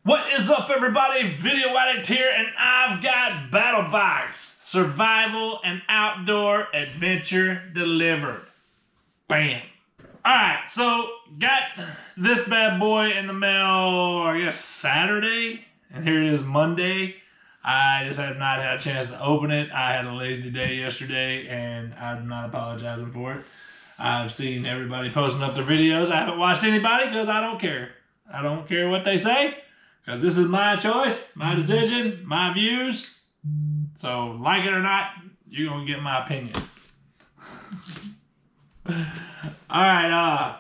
What is up, everybody? Video Addict here, and I've got Battlbox Survival and Outdoor Adventure delivered. Bam. Alright, so got this bad boy in the mail, I guess Saturday, and here it is Monday. I just have not had a chance to open it. I had a lazy day yesterday, and I'm not apologizing for it. I've seen everybody posting up their videos. I haven't watched anybody because I don't care. I don't care what they say. Because this is my choice, my decision, my views. So, like it or not, you're going to get my opinion. Alright,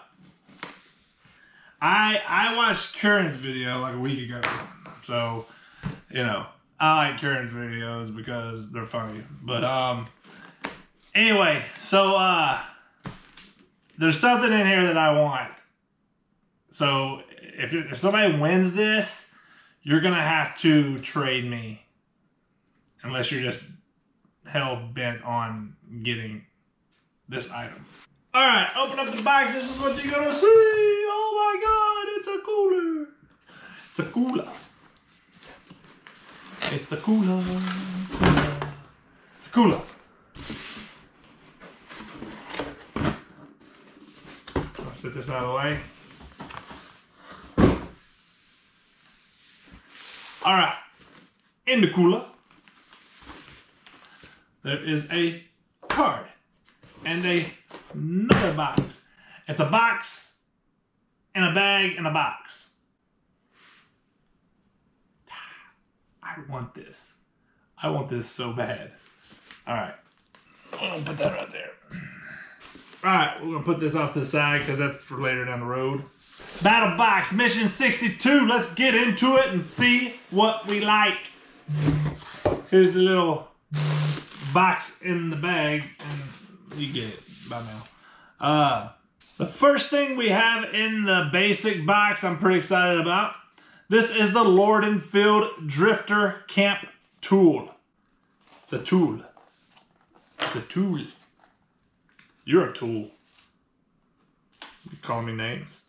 I watched Curran's video like a week ago. So, you know, I like Curran's videos because they're funny. But, anyway, so, there's something in here that I want. So, if somebody wins this, you're going to have to trade me. Unless you're just hell-bent on getting this item. Alright, open up the box. This is what you're going to see. Oh my god, it's a cooler. It's a cooler. It's a cooler. It's a cooler. I'll set this out of the way. Alright, in the cooler, there is a card and another box. It's a box and a bag and a box. I want this. I want this so bad. Alright, I'm going to put that right there. Alright, we're going to put this off to the side because that's for later down the road. Battlebox Mission 62. Let's get into it and see what we like. Here's the little box in the bag, and you get it by now. The first thing we have in the basic box I'm pretty excited about. This is the Lord and Field Drifter Camp Tool. It's a tool. It's a tool. You're a tool. You call me names.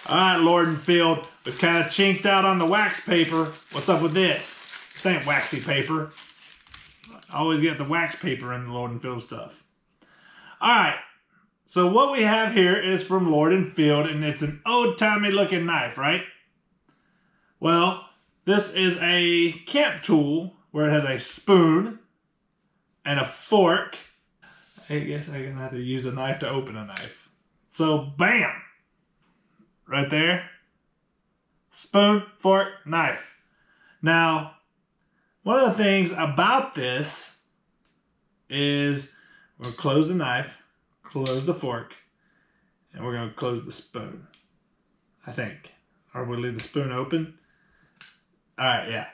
Alright, Lord and Field, we've kind of chinked out on the wax paper. What's up with this? This ain't waxy paper. I always get the wax paper in the Lord and Field stuff. Alright, so what we have here is from Lord and Field, and it's an old-timey looking knife, right? Well, this is a camp tool where it has a spoon and a fork. I guess I'm going to have to use a knife to open a knife. So, bam! Right there. Spoon, fork, knife. Now, one of the things about this is we're going to close the knife, close the fork, and we're going to close the spoon. I think. Or we'll leave the spoon open. Alright, yeah.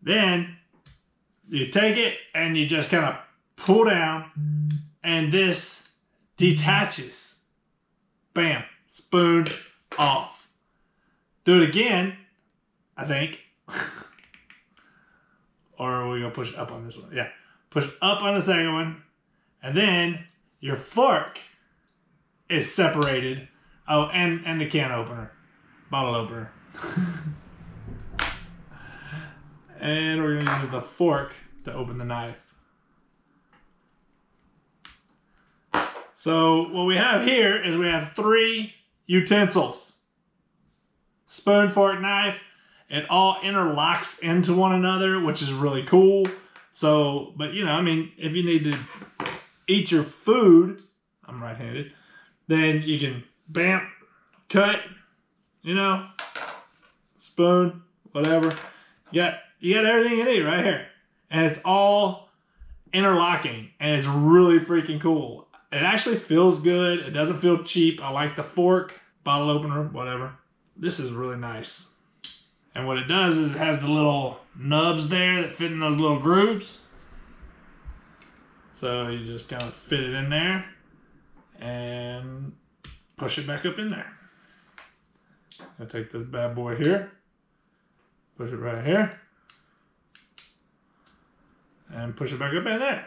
Then, you take it and you just kind of pull down, and this detaches. Bam. Spoon off. Do it again, I think. Or are we going to push up on this one? Yeah. Push up on the second one. And then your fork is separated. Oh, and the can opener. Bottle opener. And we're going to use the fork to open the knife. So what we have here is we have 3 utensils. Spoon, fork, knife. It all interlocks into one another, which is really cool. So, but you know, I mean, if you need to eat your food, I'm right-handed, then you can bam, cut, you know, spoon, whatever. You got everything you need right here. And it's all interlocking, and it's really freaking cool. It actually feels good. It doesn't feel cheap. I like the fork, bottle opener, whatever. This is really nice. And what it does is it has the little nubs there that fit in those little grooves. So you just kind of fit it in there and push it back up in there. I'll take this bad boy here, push it right here, and push it back up in there.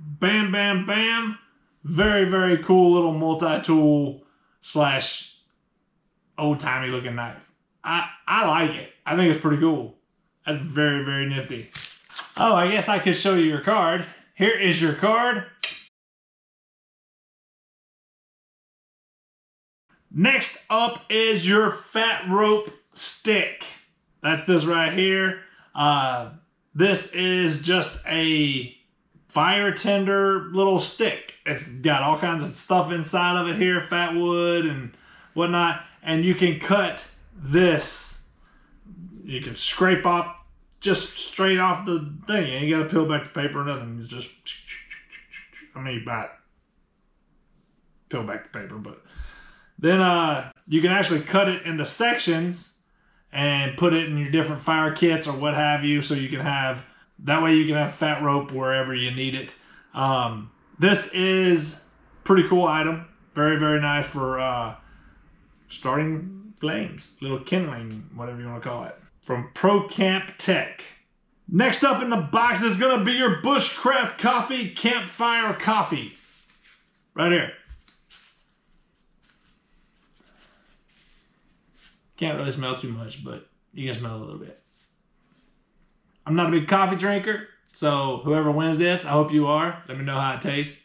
Bam, bam, bam. Very, very cool little multi-tool slash old-timey looking knife. I like it. I think it's pretty cool. That's very, very nifty. Oh, I guess I could show you your card. Here is your card. Next up is your fat rope stick. That's this right here. This is just a fire tender little stick. It's got all kinds of stuff inside of it here, fat wood and whatnot. And you can cut this. You can scrape off just straight off the thing. You ain't got to peel back the paper or nothing. It's just, I mean, peel back the paper, but then you can actually cut it into sections and put it in your different fire kits or what have you, so you can have, that way you can have fat rope wherever you need it. This is pretty cool item. Very, very nice for starting flames, little kindling, whatever you want to call it. From Pro Camp Tech. Next up in the box is going to be your Bushcraft Coffee Campfire Coffee. Right here. Can't really smell too much, but you can smell a little bit. I'm not a big coffee drinker, so whoever wins this, I hope you are. Let me know how it tastes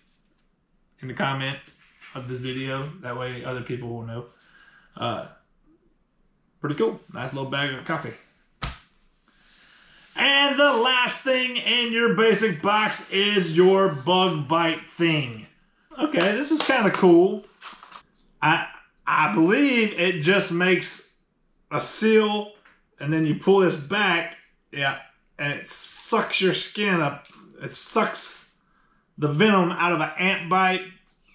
in the comments of this video. That way other people will know. Pretty cool. Nice little bag of coffee. And the last thing in your basic box is your bug bite thing. Okay, this is kind of cool. I believe it just makes a seal, and then you pull this back, yeah, and it sucks your skin up. It sucks the venom out of an ant bite,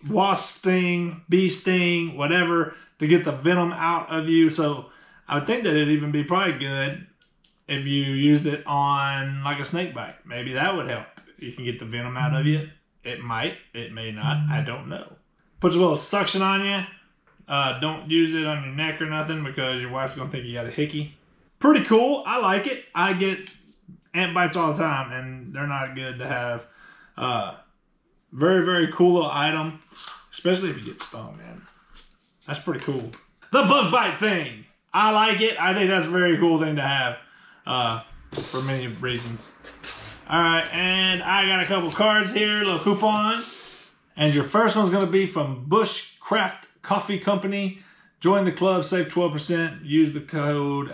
wasp sting, bee sting, whatever, to get the venom out of you. So I would think that it'd even be probably good if you used it on like a snake bite. Maybe that would help. You can get the venom out of you. It might, it may not, I don't know. Puts a little suction on you. Don't use it on your neck or nothing because your wife's gonna think you got a hickey. Pretty cool, I like it. I get ant bites all the time and they're not good to have. Very, very cool little item, especially if you get stung, man. That's pretty cool. The bug bite thing. I like it. I think that's a very cool thing to have for many reasons. All right, and I got a couple cards here, little coupons. And your first one's gonna be from Bushcraft Coffee Company. Join the club, save 12%. Use the code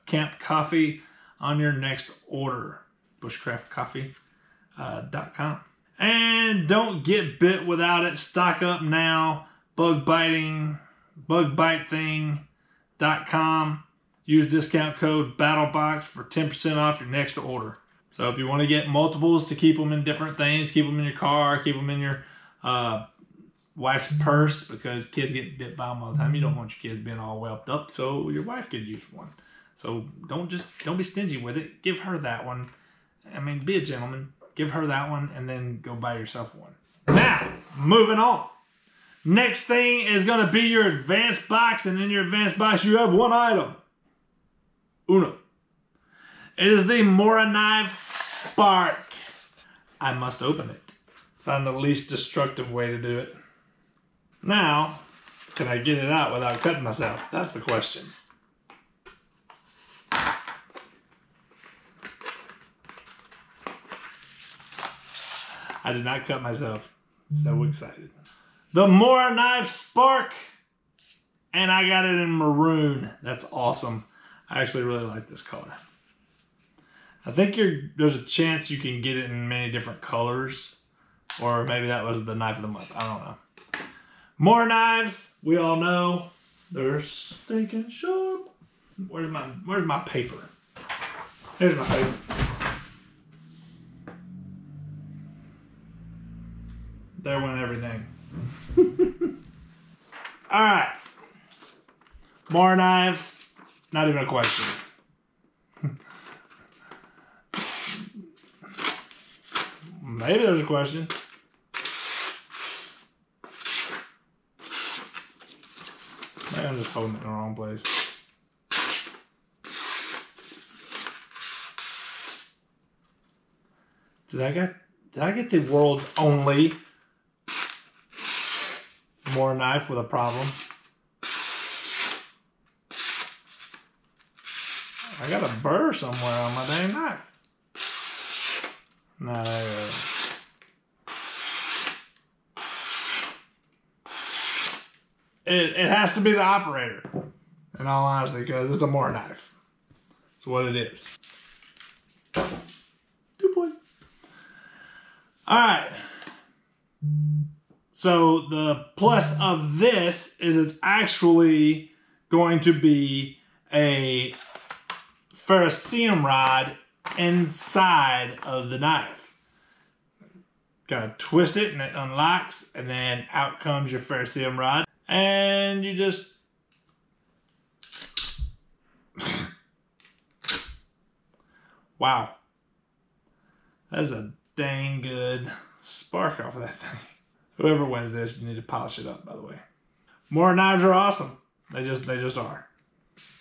CAMPCOFFEE on your next order. Bushcraftcoffee.com. And don't get bit without it. Stock up now. bugbitething.com. Use discount code BATTLEBOX for 10% off your next order. So if you want to get multiples to keep them in different things, keep them in your car, keep them in your wife's purse, because kids get bit by them all the time. You don't want your kids being all whelped up, so your wife could use one. So don't be stingy with it. Give her that one. I mean, be a gentleman. Give her that one and then go buy yourself one. Now, moving on. Next thing is going to be your advanced box, and in your advanced box you have one item. Uno. It is the Mora Knife Spark. I must open it. Find the least destructive way to do it. Now, can I get it out without cutting myself? That's the question. I did not cut myself. So excited. The Mora Knife Spark. And I got it in maroon. That's awesome. I actually really like this color. I think there's a chance you can get it in many different colors. Or maybe that was the knife of the month. I don't know. More knives, we all know. They're stinking sharp. Where's my paper? Here's my paper. There went everything. Alright. More knives. Not even a question. Maybe there's a question. Maybe I'm just holding it in the wrong place. Did I get the world's only Mora knife with a problem? I got a burr somewhere on my dang knife. No, there it is. It has to be the operator, in all honesty, because it's a Moore knife. That's what it is. 2 points. All right. So the plus of this is it's actually going to be a ferrocerium rod inside of the knife. Gotta twist it and it unlocks, and then out comes your ferrocerium rod. And you just wow. That is a dang good spark off of that thing. Whoever wins this, you need to polish it up, by the way. More knives are awesome. They just are.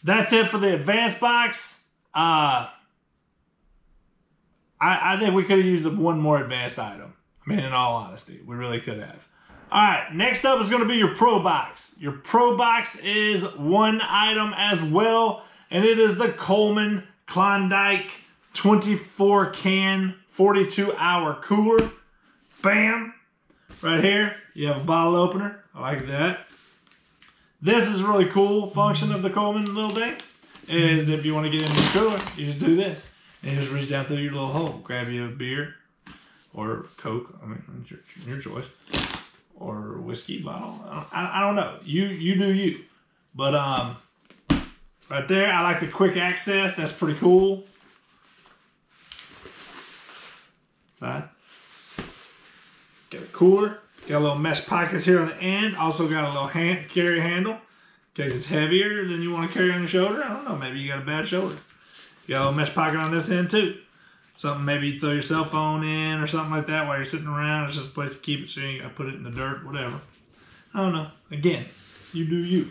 That's it for the advanced box. I think we could have used one more advanced item. I mean, in all honesty, we really could have. All right, next up is going to be your Pro Box. Your Pro Box is one item as well, and it is the Coleman Klondike 24 can 42-hour cooler. Bam! Right here, you have a bottle opener. I like that. This is a really cool function of the Coleman little thing, is if you want to get into the cooler, you just do this. And you just reach down through your little hole, grab you a beer or Coke, I mean, it's your choice. Or whiskey bottle. I don't know. You do you. But right there, I like the quick access. That's pretty cool. Side. Got a cooler. Got a little mesh pockets here on the end. Also got a little carry handle in case it's heavier than you want to carry on your shoulder. I don't know. Maybe you got a bad shoulder. You got a little mesh pocket on this end too. Something maybe you throw your cell phone in or something like that while you're sitting around. It's just a place to keep it so you ain't gotta put it in the dirt, whatever. I don't know. Again, you do you.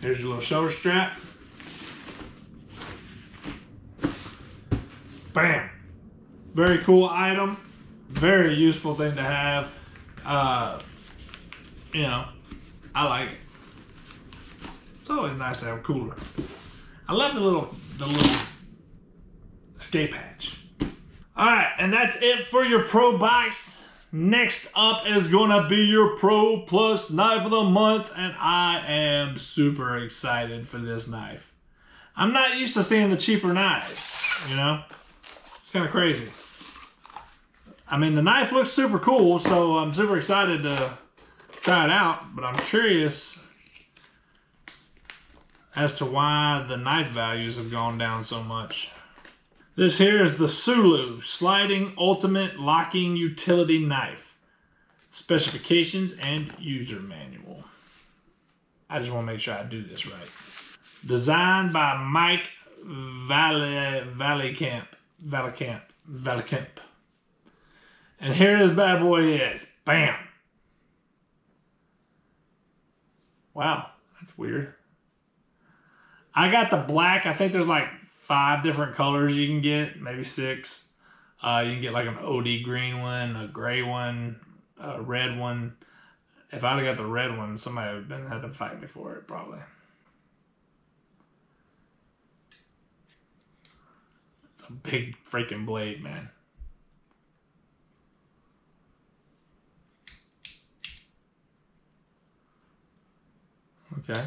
Here's your little shoulder strap. Bam. Very cool item. Very useful thing to have. You know, I like it. It's always nice to have a cooler. I love the little escape hatch. All right, and that's it for your Pro Box. Next up is gonna be your Pro Plus knife of the month, and I am super excited for this knife. I'm not used to seeing the cheaper knives, you know? It's kind of crazy. I mean, the knife looks super cool, so I'm super excited to try it out, but I'm curious as to why the knife values have gone down so much. This here is the Sulu Sliding Ultimate Locking Utility Knife. Specifications and user manual. I just want to make sure I do this right. Designed by Mike Valikamp. And here this bad boy is. Bam! Wow, that's weird. I got the black. I think there's like 5 different colors you can get, maybe 6. You can get like an OD green one, a gray one, a red one. If I'd have got the red one, somebody would have had to fight me for it, probably. It's a big freaking blade, man. Okay.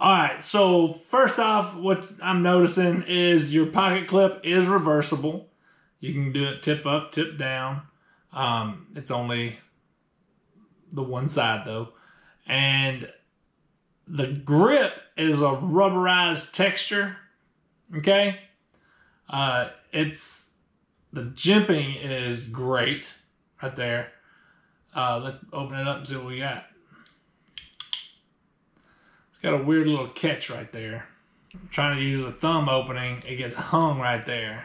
All right, so first off, what I'm noticing is your pocket clip is reversible. You can do it tip up, tip down. It's only the one side though. And the grip is a rubberized texture, okay? The jimping is great right there. Let's open it up and see what we got. Got a weird little catch right there. I'm trying to use the thumb opening, it gets hung right there.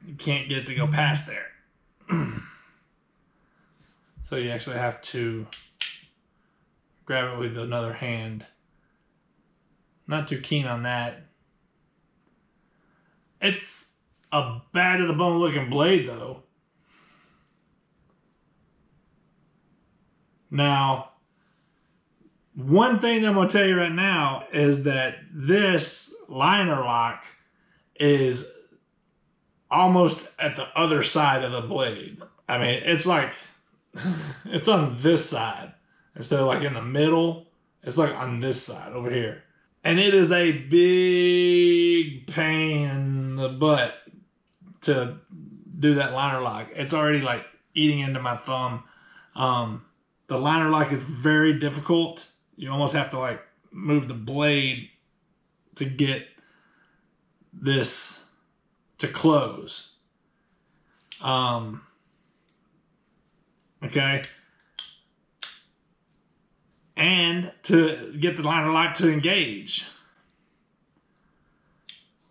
You can't get it to go past there. So you actually have to grab it with another hand. Not too keen on that. It's a bad to the bone looking blade though. Now, one thing that I'm going to tell you right now is that this liner lock is almost at the other side of the blade. I mean, it's like, it's on this side. Instead of like in the middle, it's like on this side over here. And it is a big pain in the butt to do that liner lock. It's already like eating into my thumb. The liner lock is very difficult. You almost have to like move the blade to get this to close. Okay. And to get the liner lock to engage.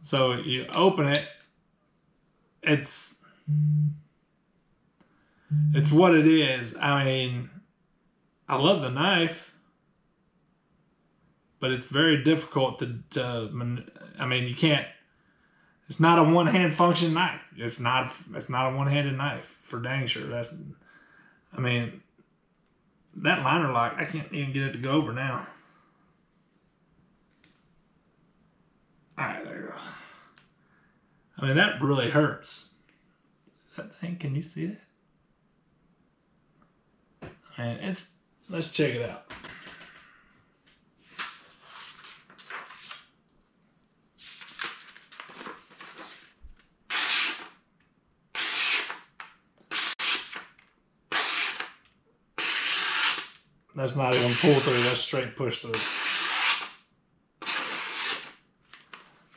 So you open it. It's what it is. I mean, I love the knife, but it's very difficult to I mean, you can't, it's not a one-hand function knife. It's not a one-handed knife, for dang sure. That's, I mean, that liner lock, I can't even get it to go over now. Alright, there you go. I mean, that really hurts. That thing, can you see that? And let's check it out. That's not even pull through, that's straight push through.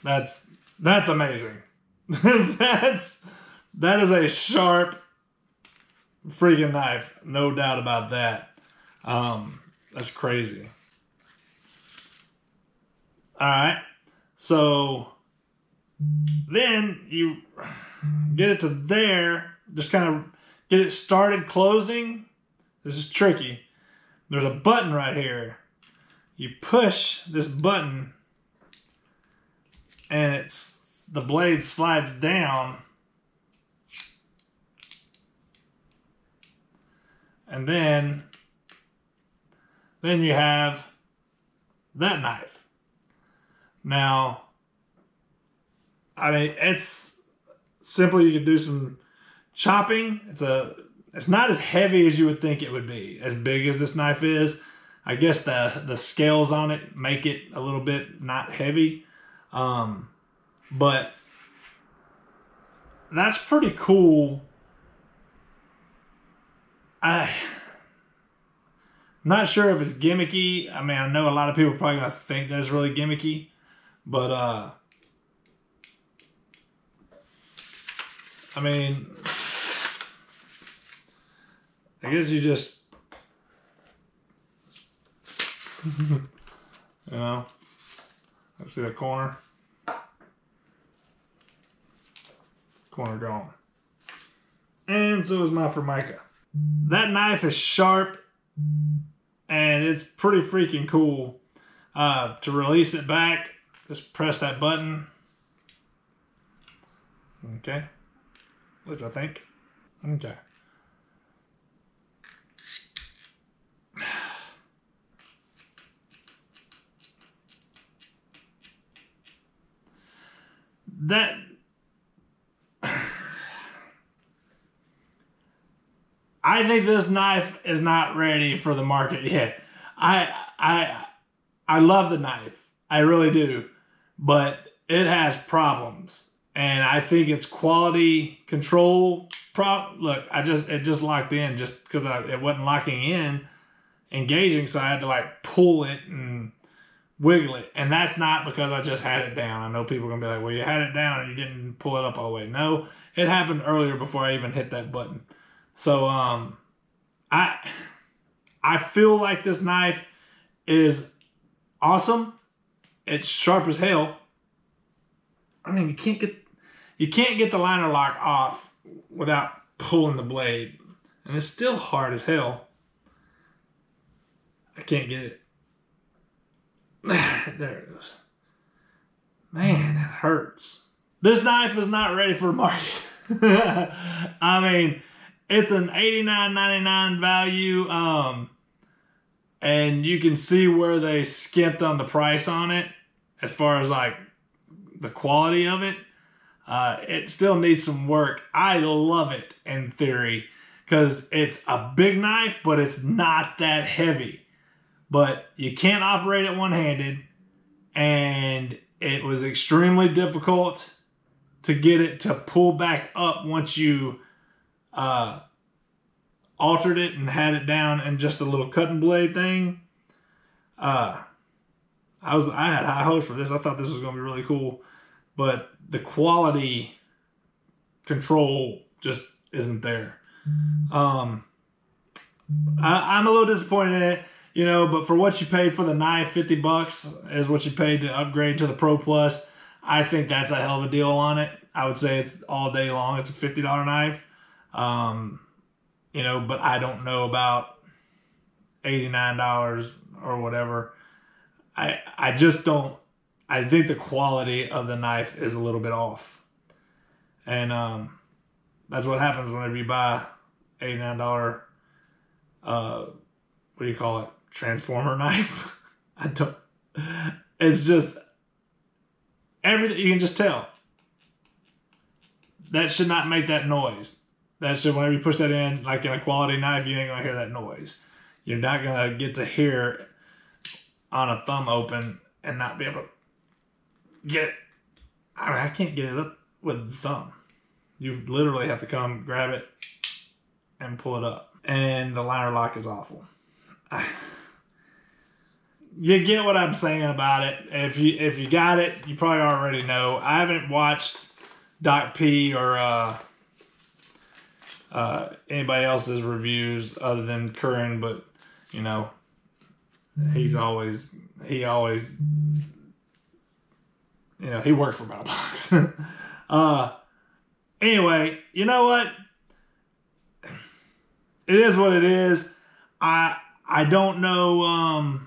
That's amazing. That is a sharp freaking knife, no doubt about that. That's crazy. Alright, so then you get it to there, just kind of get it started closing. This is tricky. There's a button right here. You push this button and the blade slides down. And then you have that knife. Now, I mean, it's simply, you can do some chopping. It's not as heavy as you would think it would be. As big as this knife is, I guess the scales on it make it a little bit not heavy. But that's pretty cool. I'm not sure if it's gimmicky. I mean, I know a lot of people are probably going to think that it's really gimmicky. But, I mean, I guess you just, you know, let's see the corner. Corner gone. And so is my Formica. That knife is sharp and it's pretty freaking cool. To release it back, just press that button. Okay. At least I think. Okay. That I think this knife is not ready for the market yet. I love the knife. I really do. But it has problems. And I think it's quality control look, it just locked in just because it wasn't locking in, engaging, so I had to like pull it and wiggle it. And that's not because I just had it down. I know people are going to be like, well, you had it down and you didn't pull it up all the way. No, it happened earlier before I even hit that button. So, I feel like this knife is awesome. It's sharp as hell. I mean, you can't get the liner lock off without pulling the blade. And it's still hard as hell. I can't get it. There it goes. Man, that hurts. This knife is not ready for market. I mean, it's an $89.99 value. and you can see where they skimped on the price on it as far as like the quality of it. It still needs some work. I love it in theory because it's a big knife, but it's not that heavy. But you can't operate it one-handed, and it was extremely difficult to get it to pull back up once you altered it and had it down and just a little cutting blade thing. I had high hopes for this. I thought this was going to be really cool, but the quality control just isn't there. I'm a little disappointed in it, you know, but for what you paid for the knife, $50 is what you paid to upgrade to the Pro Plus. I think that's a hell of a deal on it. I would say it's all day long. It's a $50 knife. You know, but I don't know about $89 or whatever. I just don't. I think the quality of the knife is a little bit off. And that's what happens whenever you buy $89, what do you call it? Transformer knife? It's just, everything, you can just tell. That should not make that noise. That should, whenever you push that in, like in a quality knife, you ain't gonna hear that noise. You're not gonna get to hear on a thumb open and not be able to get it. I mean, I can't get it up with the thumb. You literally have to come grab it and pull it up. And the liner lock is awful. You get what I'm saying about it. If you got it, you probably already know. I haven't watched Doc P or anybody else's reviews other than Curran, but you know, he always, you know, he works for Battlbox. Anyway, you know what? It is what it is. I don't know.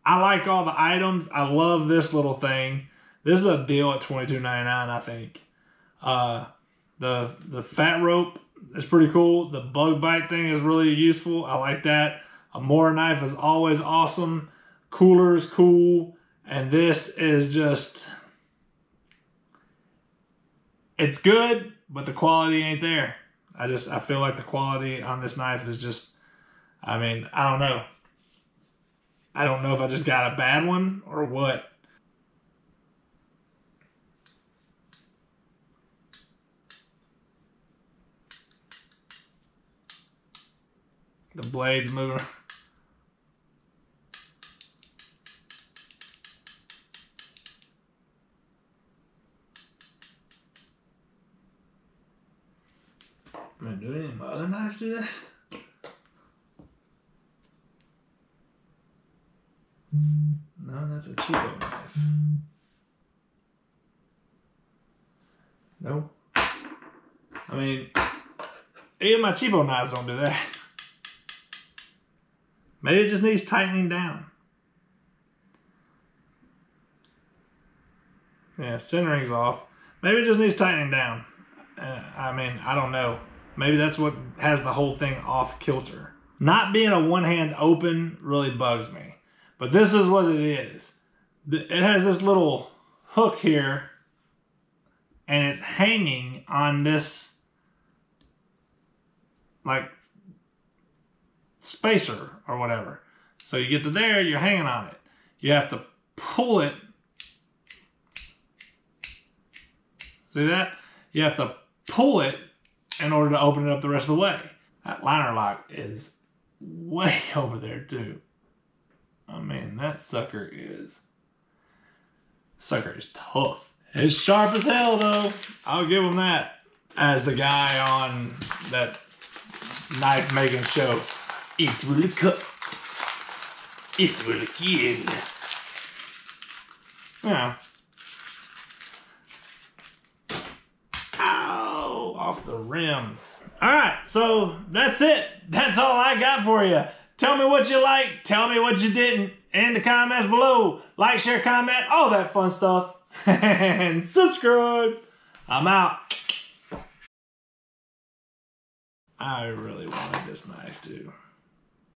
I like all the items. I love this little thing. This is a deal at $22.99, I think. The fat rope is pretty cool. The bug bite thing is really useful. I like that. A Mora knife is always awesome. Cooler is cool. And this is just, it's good, but the quality ain't there. I feel like the quality on this knife is just, I mean, I don't know. I don't know if I just got a bad one or what. The blade's moving. Am I doing any of my other knives do that? No, that's a cheapo knife. No. I mean, even my cheapo knives don't do that. Maybe it just needs tightening down. Yeah, centering's off. Maybe it just needs tightening down. I mean, I don't know. Maybe that's what has the whole thing off kilter. Not being a one-hand open really bugs me. But this is what it is. It has this little hook here, and it's hanging on this, like, spacer or whatever. So you get to there, you're hanging on it. You have to pull it. See that? You have to pull it in order to open it up the rest of the way. That liner lock is way over there too. I mean, that sucker is tough. It's sharp as hell though. I'll give him that. As the guy on that knife making show, it will cut, it will kill. Yeah. Ow, off the rim. All right, so that's it. That's all I got for you. Tell me what you liked. Tell me what you didn't in the comments below. Like, share, comment, all that fun stuff. And subscribe. I'm out. I really wanted this knife too.